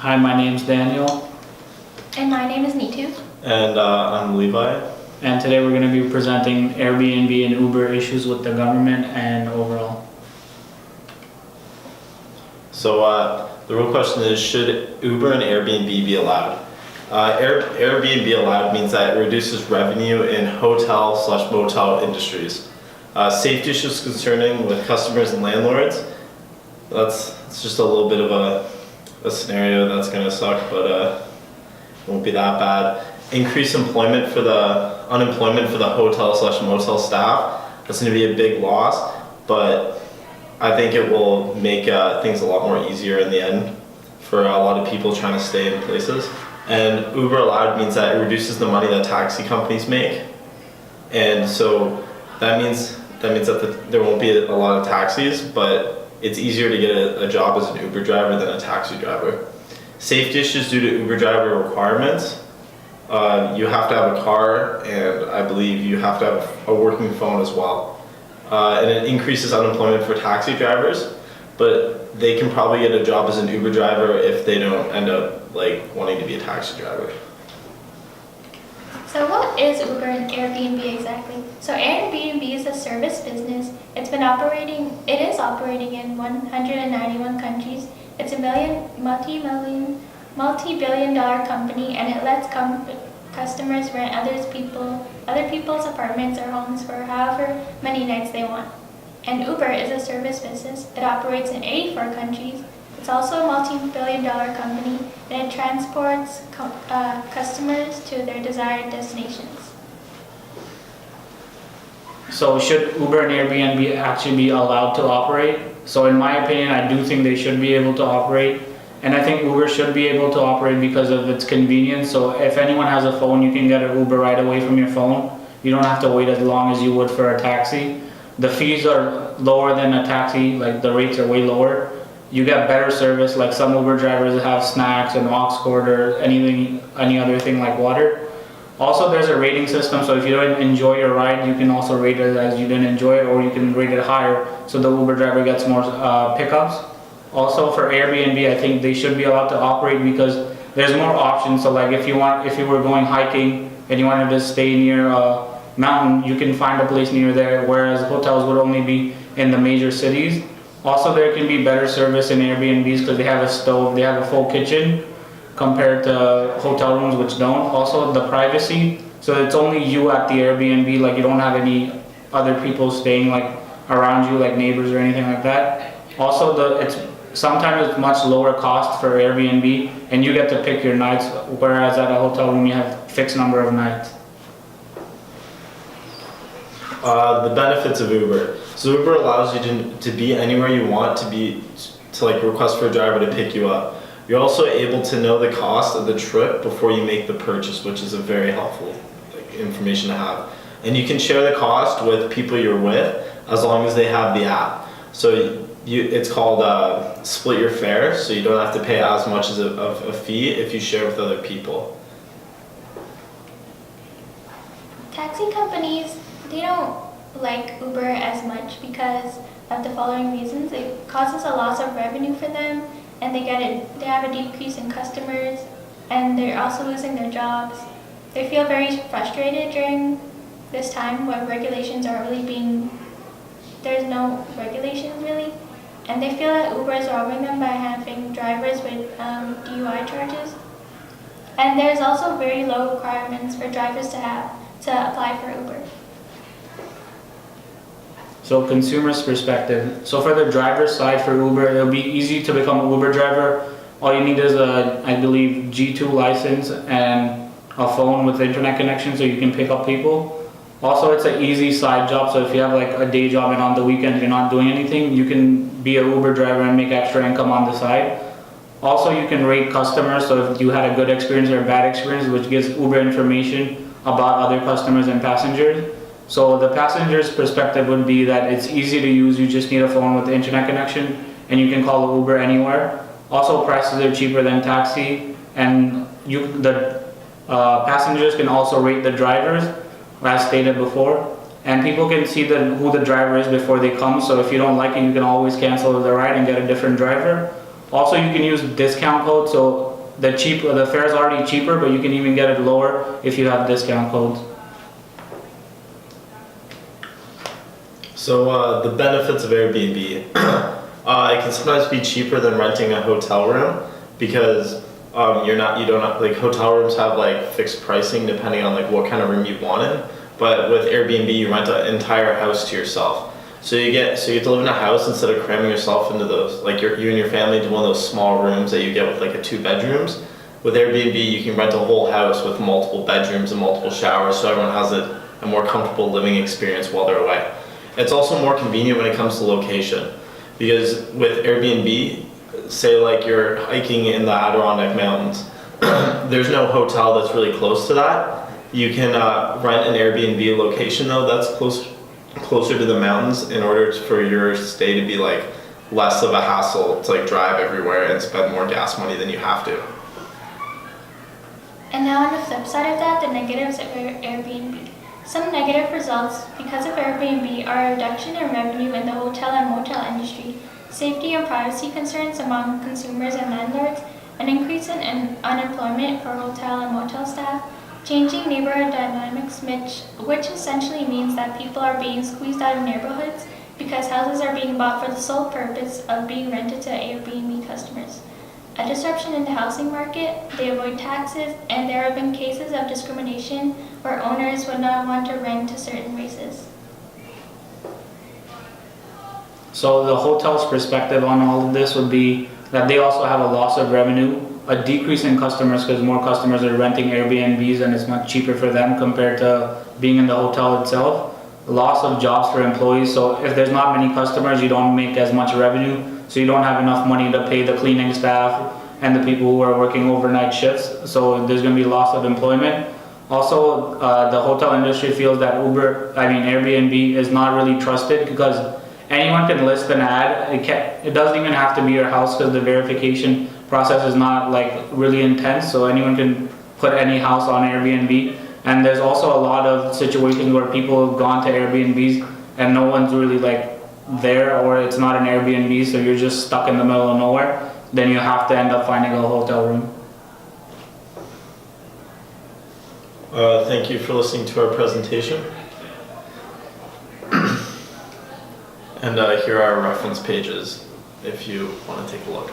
Hi, my name's Daniel, And my name is Neetu. And I'm Levi. and today we're going to be presenting Airbnb and Uber issues with the government and overall. So the real question is, should Uber and Airbnb be allowed? Airbnb allowed means that it reduces revenue in hotel/motel industries. Safety issues concerning with customers and landlords. It's just a little bit of a scenario that's gonna suck, but it won't be that bad. Increase unemployment for the hotel/motel staff. That's gonna be a big loss, but I think it will make things a lot more easier in the end for a lot of people trying to stay in places. And Uber allowed means that it reduces the money that taxi companies make, and so that means that there won't be a lot of taxis, but it's easier to get a job as an Uber driver than a taxi driver. Safety issues due to Uber driver requirements. You have to have a car, and I believe you have to have a working phone as well. And it increases unemployment for taxi drivers, but they can probably get a job as an Uber driver if they don't end up wanting to be a taxi driver. So what is Uber and Airbnb exactly? So Airbnb is a service business. It is operating in 191 countries. It's a multi-billion dollar company, and it lets customers rent other people's apartments or homes for however many nights they want. And Uber is a service business. It operates in 84 countries. It's also a multi-billion dollar company, and it transports customers to their desired destinations. So should Uber and Airbnb actually be allowed to operate? So in my opinion, I do think they should be able to operate. And I think Uber should be able to operate because of its convenience. So if anyone has a phone, you can get an Uber right away from your phone. You don't have to wait as long as you would for a taxi. The fees are lower than a taxi, like the rates are way lower. You get better service, like some Uber drivers have snacks and aux cord or any other thing like water. Also, there's a rating system, so if you don't enjoy your ride, you can also rate it as you didn't enjoy it, or you can rate it higher so the Uber driver gets more pickups. Also for Airbnb, I think they should be allowed to operate because there's more options. So like if you were going hiking and you wanted to stay near a mountain, you can find a place near there, whereas hotels would only be in the major cities. Also, there can be better service in Airbnbs because they have a stove, they have a full kitchen compared to hotel rooms which don't. Also the privacy, so it's only you at the Airbnb, like you don't have any other people staying like around you, like neighbors or anything like that. Also sometimes it's much lower cost for Airbnb, and you get to pick your nights, whereas at a hotel room you have a fixed number of nights. The benefits of Uber. So Uber allows you to be anywhere you want to request for a driver to pick you up. You're also able to know the cost of the trip before you make the purchase, which is a very helpful information to have. And you can share the cost with people you're with as long as they have the app. So it's called split your fare, so you don't have to pay as much of a fee if you share with other people. Taxi companies, they don't like Uber as much because of the following reasons. It causes a loss of revenue for them, and they have a decrease in customers, and they're also losing their jobs. They feel very frustrated during this time when there's no regulations really, and they feel that Uber is robbing them by having drivers with DUI charges. And there's also very low requirements for drivers to apply for Uber. So consumers' perspective. So for the driver's side for Uber, it'll be easy to become an Uber driver. All you need is I believe, G2 license and a phone with internet connection so you can pick up people. Also, it's an easy side job, so if you have like a day job and on the weekend you're not doing anything, you can be an Uber driver and make extra income on the side. Also, you can rate customers, so if you had a good experience or a bad experience, which gives Uber information about other customers and passengers. So the passenger's perspective would be that it's easy to use, you just need a phone with internet connection, and you can call Uber anywhere. Also, prices are cheaper than taxi, and the passengers can also rate the drivers, as stated before, and people can see who the driver is before they come, so if you don't like it, you can always cancel the ride and get a different driver. Also, you can use discount code, so the fare is already cheaper, but you can even get it lower if you have discount codes. So the benefits of Airbnb, it can sometimes be cheaper than renting a hotel room because you don't have, like, hotel rooms have like fixed pricing depending on like what kind of room you want in. But with Airbnb, you rent an entire house to yourself. So you get to live in a house instead of cramming yourself into those, like you and your family into one of those small rooms that you get with like a 2 bedrooms. With Airbnb, you can rent a whole house with multiple bedrooms and multiple showers, so everyone has a more comfortable living experience while they're away. It's also more convenient when it comes to location, because with Airbnb, say like you're hiking in the Adirondack Mountains, there's no hotel that's really close to that. You can rent an Airbnb location though that's closer to the mountains in order for your stay to be like less of a hassle to like drive everywhere and spend more gas money than you have to. And now on the flip side of that, the negatives of Airbnb. Some negative results because of Airbnb are a reduction in revenue in the hotel and motel industry, safety and privacy concerns among consumers and landlords, an increase in unemployment for hotel and motel staff, changing neighborhood dynamics, which essentially means that people are being squeezed out of neighborhoods because houses are being bought for the sole purpose of being rented to Airbnb customers. A disruption in the housing market, they avoid taxes, and there have been cases of discrimination where owners would not want to rent to certain races. So the hotel's perspective on all of this would be that they also have a loss of revenue, a decrease in customers because more customers are renting Airbnbs and it's much cheaper for them compared to being in the hotel itself. Loss of jobs for employees, so if there's not many customers, you don't make as much revenue, so you don't have enough money to pay the cleaning staff and the people who are working overnight shifts, so there's going to be loss of employment. Also, the hotel industry feels that Airbnb is not really trusted because anyone can list an ad. It doesn't even have to be your house because the verification process is not like really intense, so anyone can put any house on Airbnb. And there's also a lot of situations where people have gone to Airbnbs and no one's really like there, or it's not an Airbnb, so you're just stuck in the middle of nowhere. Then you have to end up finding a hotel room. Thank you for listening to our presentation. And here are our reference pages if you want to take a look.